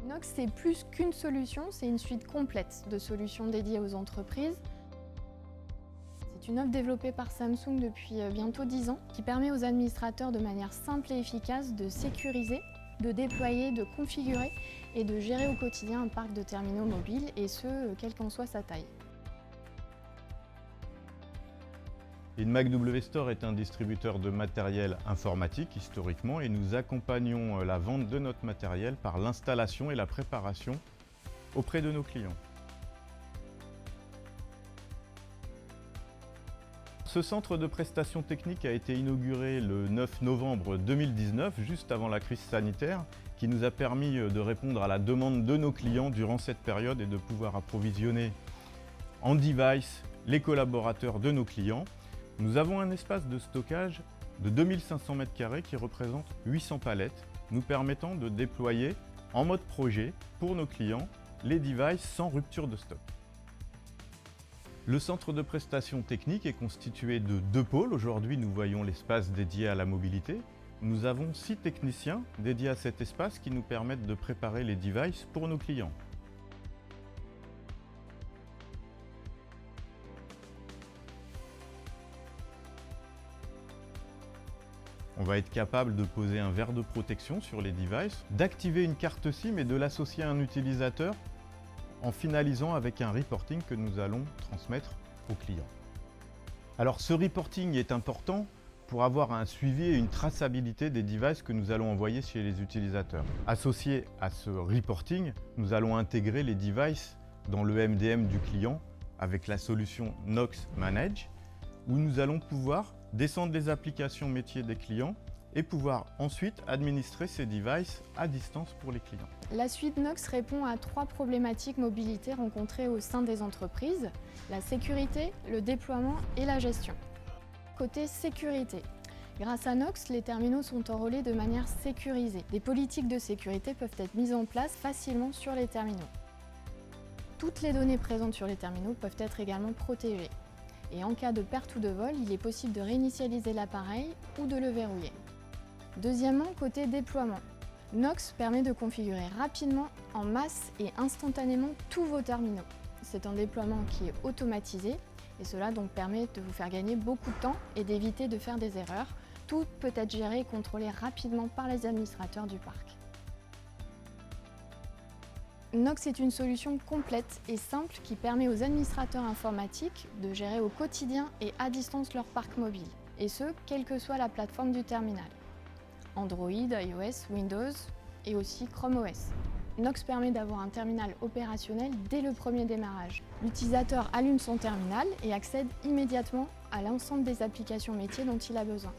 Nox, c'est plus qu'une solution, c'est une suite complète de solutions dédiées aux entreprises. C'est une offre développée par Samsung depuis bientôt 10 ans qui permet aux administrateurs de manière simple et efficace de sécuriser, de déployer, de configurer et de gérer au quotidien un parc de terminaux mobiles et ce, quelle qu'en soit sa taille. Inmac W Store est un distributeur de matériel informatique historiquement et nous accompagnons la vente de notre matériel par l'installation et la préparation auprès de nos clients. Ce centre de prestations techniques a été inauguré le 9 novembre 2019, juste avant la crise sanitaire, qui nous a permis de répondre à la demande de nos clients durant cette période et de pouvoir approvisionner en device les collaborateurs de nos clients. Nous avons un espace de stockage de 2500 m² qui représente 800 palettes, nous permettant de déployer en mode projet pour nos clients les devices sans rupture de stock. Le centre de prestations techniques est constitué de 2 pôles. Aujourd'hui, nous voyons l'espace dédié à la mobilité. Nous avons 6 techniciens dédiés à cet espace qui nous permettent de préparer les devices pour nos clients. On va être capable de poser un verre de protection sur les devices, d'activer une carte SIM et de l'associer à un utilisateur en finalisant avec un reporting que nous allons transmettre aux clients. Alors ce reporting est important pour avoir un suivi et une traçabilité des devices que nous allons envoyer chez les utilisateurs. Associé à ce reporting, nous allons intégrer les devices dans le MDM du client avec la solution Nox Manage, où nous allons pouvoir descendre les applications métiers des clients et pouvoir ensuite administrer ces devices à distance pour les clients. La suite Nox répond à 3 problématiques mobilité rencontrées au sein des entreprises, la sécurité, le déploiement et la gestion. Côté sécurité, grâce à Nox, les terminaux sont enrôlés de manière sécurisée. Des politiques de sécurité peuvent être mises en place facilement sur les terminaux. Toutes les données présentes sur les terminaux peuvent être également protégées. Et en cas de perte ou de vol, il est possible de réinitialiser l'appareil ou de le verrouiller. Deuxièmement, côté déploiement. Nox permet de configurer rapidement, en masse et instantanément tous vos terminaux. C'est un déploiement qui est automatisé et cela donc permet de vous faire gagner beaucoup de temps et d'éviter de faire des erreurs. Tout peut être géré et contrôlé rapidement par les administrateurs du parc. Nox est une solution complète et simple qui permet aux administrateurs informatiques de gérer au quotidien et à distance leur parc mobile, et ce, quelle que soit la plateforme du terminal. Android, iOS, Windows et aussi Chrome OS. Nox permet d'avoir un terminal opérationnel dès le premier démarrage. L'utilisateur allume son terminal et accède immédiatement à l'ensemble des applications métiers dont il a besoin.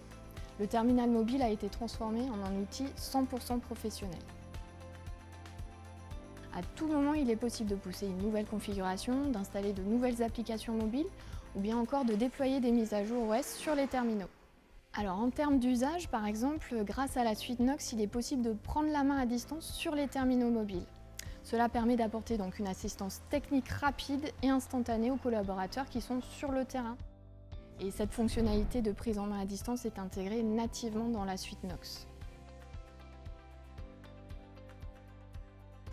Le terminal mobile a été transformé en un outil 100% professionnel. À tout moment, il est possible de pousser une nouvelle configuration, d'installer de nouvelles applications mobiles ou bien encore de déployer des mises à jour OS sur les terminaux. Alors en termes d'usage, par exemple, grâce à la suite Nox, il est possible de prendre la main à distance sur les terminaux mobiles. Cela permet d'apporter donc une assistance technique rapide et instantanée aux collaborateurs qui sont sur le terrain. Et cette fonctionnalité de prise en main à distance est intégrée nativement dans la suite Nox.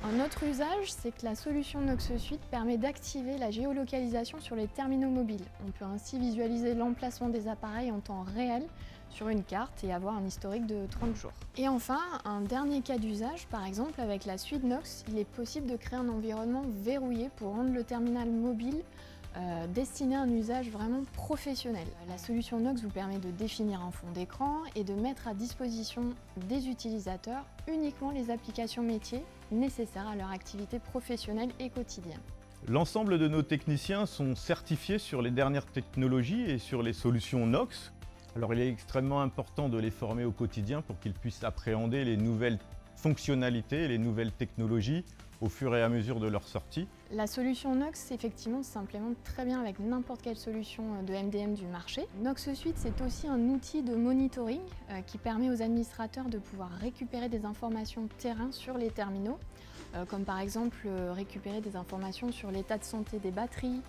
Un autre usage, c'est que la solution Nox Suite permet d'activer la géolocalisation sur les terminaux mobiles. On peut ainsi visualiser l'emplacement des appareils en temps réel sur une carte et avoir un historique de 30 jours. Et enfin, un dernier cas d'usage, par exemple avec la suite Nox, il est possible de créer un environnement verrouillé pour rendre le terminal mobile destiné à un usage vraiment professionnel. La solution Nox vous permet de définir un fond d'écran et de mettre à disposition des utilisateurs uniquement les applications métiers nécessaires à leur activité professionnelle et quotidienne. L'ensemble de nos techniciens sont certifiés sur les dernières technologies et sur les solutions Nox. Alors il est extrêmement important de les former au quotidien pour qu'ils puissent appréhender les nouvelles fonctionnalités et les nouvelles technologies au fur et à mesure de leur sortie. La solution Nox, effectivement, s'implémente très bien avec n'importe quelle solution de MDM du marché. Nox Suite, c'est aussi un outil de monitoring qui permet aux administrateurs de pouvoir récupérer des informations terrain sur les terminaux, comme par exemple récupérer des informations sur l'état de santé des batteries,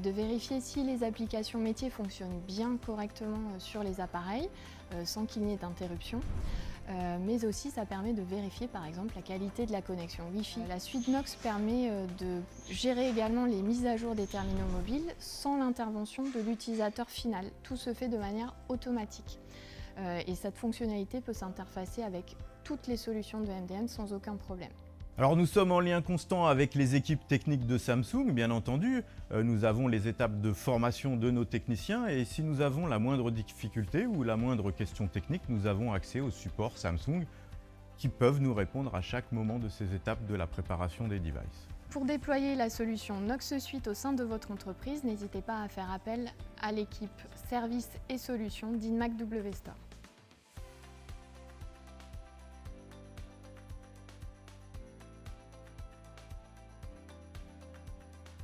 de vérifier si les applications métiers fonctionnent bien correctement sur les appareils, sans qu'il n'y ait d'interruption. mais aussi ça permet de vérifier par exemple la qualité de la connexion Wi-Fi. La suite Nox permet de gérer également les mises à jour des terminaux mobiles sans l'intervention de l'utilisateur final. Tout se fait de manière automatique. Et cette fonctionnalité peut s'interfacer avec toutes les solutions de MDM sans aucun problème. Alors nous sommes en lien constant avec les équipes techniques de Samsung, bien entendu. Nous avons les étapes de formation de nos techniciens et si nous avons la moindre difficulté ou la moindre question technique, nous avons accès au support Samsung qui peuvent nous répondre à chaque moment de ces étapes de la préparation des devices. Pour déployer la solution Nox Suite au sein de votre entreprise, n'hésitez pas à faire appel à l'équipe Services et Solutions d'Inmac W Store.